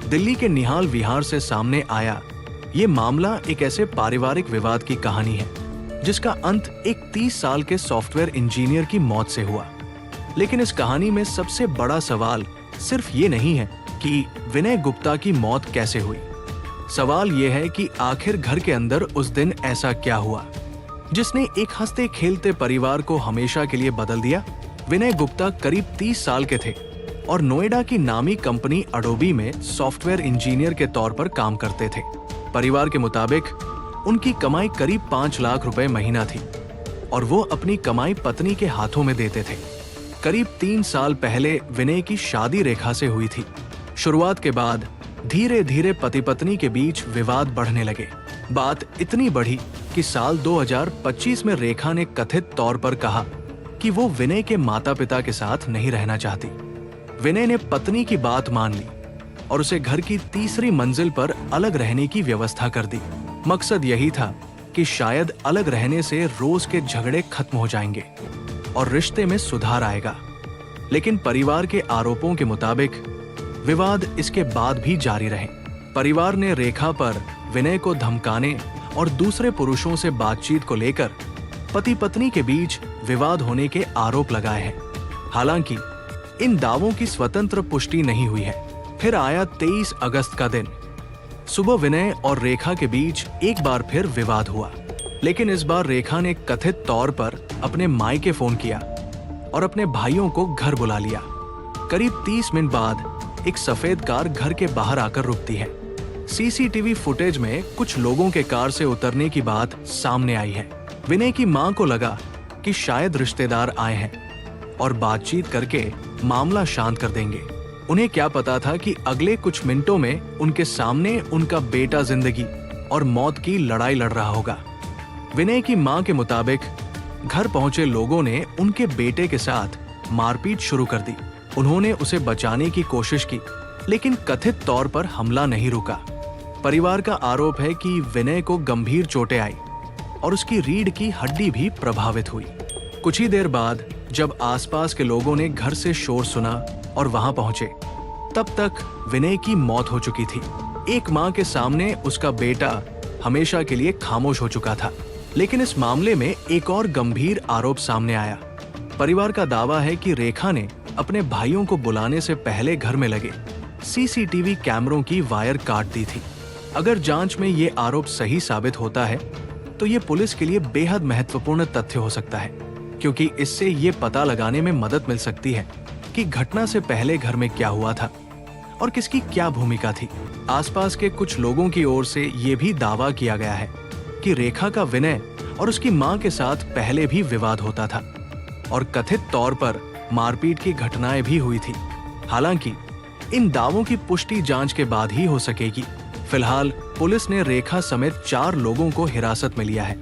दिल्ली के निहाल विहार से सामने आया ये मामला एक ऐसे पारिवारिक विवाद की कहानी है जिसका अंत एक 30 साल के सॉफ्टवेयर इंजीनियर की मौत से हुआ। लेकिन इस कहानी में सबसे बड़ा सवाल सिर्फ ये नहीं है कि विनय गुप्ता की मौत कैसे हुई। सवाल ये है कि आखिर घर के अंदर उस दिन ऐसा क्या हुआ जिसने एक हंसते खेलते परिवार को हमेशा के लिए बदल दिया। विनय गुप्ता करीब 30 साल के थे और नोएडा की नामी कंपनी अडोबी में सॉफ्टवेयर इंजीनियर के तौर पर काम करते थे। परिवार के मुताबिक उनकी कमाई करीब 5 लाख रुपए महीना थी और वो अपनी कमाई पत्नी के हाथों में देते थे। करीब 3 साल पहले विनय की शादी रेखा से हुई थी। शुरुआत के बाद धीरे धीरे पति पत्नी के बीच विवाद बढ़ने लगे। बात इतनी बढ़ी कि साल 2025 में रेखा ने कथित तौर पर कहा कि वो विनय के माता पिता के साथ नहीं रहना चाहती। विनय ने पत्नी की बात मान ली और उसे घर की तीसरी मंजिल पर अलग रहने की व्यवस्था कर दी। मकसद यही था कि शायद अलग रहने से रोज के झगड़े खत्म हो जाएंगे और रिश्ते में सुधार आएगा। लेकिन परिवार के आरोपों के मुताबिक विवाद इसके बाद भी जारी रहे। परिवार ने रेखा पर विनय को धमकाने और दूसरे पुरुषों से बातचीत को लेकर पति पत्नी के बीच विवाद होने के आरोप लगाए हैं। हालांकि इन दावों की स्वतंत्र पुष्टि नहीं हुई है। फिर आया 23 अगस्त का दिन। सुबह विनय और रेखा के बीच एक बार फिर विवाद हुआ, लेकिन इस बार रेखा ने कथित तौर पर अपने मायके फोन किया और अपने भाइयों को घर बुला लिया। करीब 30 मिनट बाद एक सफेद कार घर के बाहर आकर रुकती है। सीसीटीवी फुटेज में कुछ लोगों के कार से उतरने की बात सामने आई है। विनय की मां को लगा कि शायद रिश्तेदार आए हैं और बातचीत करके मामला शांत कर देंगे। उन्हें क्या पता था कि अगले कुछ मिनटों में उनके सामने उनका बेटा जिंदगी और मौत की लड़ाई लड़ रहा होगा। विनय की मां के मुताबिक घर पहुंचे लोगों ने उनके बेटे के साथ मारपीट शुरू कर दी। उन्होंने उसे बचाने की कोशिश की, लेकिन कथित तौर पर हमला नहीं रुका। परिवार का आरोप है कि विनय को गंभीर चोटें आई और उसकी रीढ़ की हड्डी भी प्रभावित हुई। कुछ ही देर बाद जब आसपास के लोगों ने घर से शोर सुना और वहां पहुंचे, तब तक विनय की मौत हो चुकी थी। एक मां के सामने उसका बेटा हमेशा के लिए खामोश हो चुका था। लेकिन इस मामले में एक और गंभीर आरोप सामने आया। परिवार का दावा है कि रेखा ने अपने भाइयों को बुलाने से पहले घर में लगे सीसीटीवी कैमरों की वायर काट दी थी। अगर जांच में ये आरोप सही साबित होता है तो ये पुलिस के लिए बेहद महत्वपूर्ण तथ्य हो सकता है, क्योंकि इससे ये पता लगाने में मदद मिल सकती है कि घटना से पहले घर में क्या हुआ था और किसकी क्या भूमिका थी। आसपास के कुछ लोगों की ओर से ये भी दावा किया गया है कि रेखा का विनय और उसकी मां के साथ पहले भी विवाद होता था और कथित तौर पर मारपीट की घटनाएं भी हुई थी। हालांकि इन दावों की पुष्टि जांच के बाद ही हो सकेगी। फिलहाल पुलिस ने रेखा समेत 4 लोगों को हिरासत में लिया है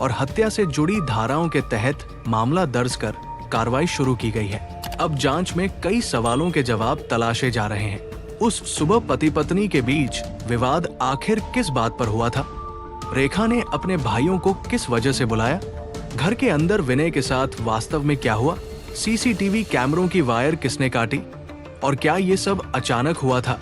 और हत्या से जुड़ी धाराओं के तहत मामला दर्ज कर कार्रवाई शुरू की गई है। अब जांच में कई सवालों के जवाब तलाशे जा रहे हैं। उस सुबह पति पत्नी के बीच विवाद आखिर किस बात पर हुआ था? रेखा ने अपने भाइयों को किस वजह से बुलाया? घर के अंदर विनय के साथ वास्तव में क्या हुआ? सीसीटीवी कैमरों की वायर किसने काटी? और क्या ये सब अचानक हुआ था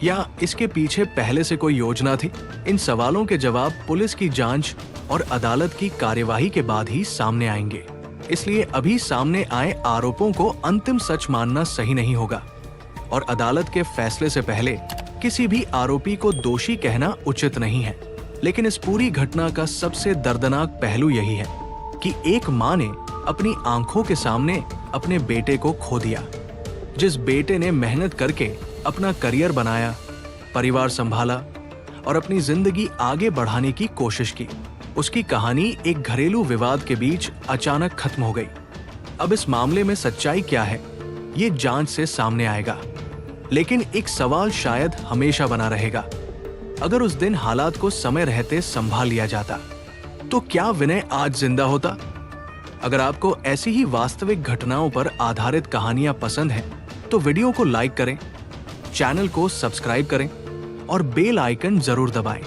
या इसके पीछे पहले से कोई योजना थी? इन सवालों के जवाब पुलिस की जांच और अदालत की कार्यवाही के बाद ही सामने आएंगे। इसलिए अभी सामने आए आरोपों को अंतिम सच मानना सही नहीं होगा और अदालत के फैसले से पहले किसी भी आरोपी को दोषी कहना उचित नहीं है। लेकिन इस पूरी घटना का सबसे दर्दनाक पहलू यही है कि एक मां ने अपनी आंखों के सामने अपने बेटे को खो दिया। जिस बेटे ने मेहनत करके अपना करियर बनाया, परिवार संभाला और अपनी जिंदगी आगे बढ़ाने की कोशिश की, उसकी कहानी एक घरेलू विवाद के बीच अचानक खत्म हो गई। अब इस मामले में सच्चाई क्या है, ये जांच से सामने आएगा। लेकिन एक सवाल शायद हमेशा बना रहेगा, अगर उस दिन हालात को समय रहते संभाल लिया जाता तो क्या विनय आज जिंदा होता? अगर आपको ऐसी ही वास्तविक घटनाओं पर आधारित कहानियां पसंद हैं, तो वीडियो को लाइक करें, चैनल को सब्सक्राइब करें और बेल आइकन जरूर दबाएं।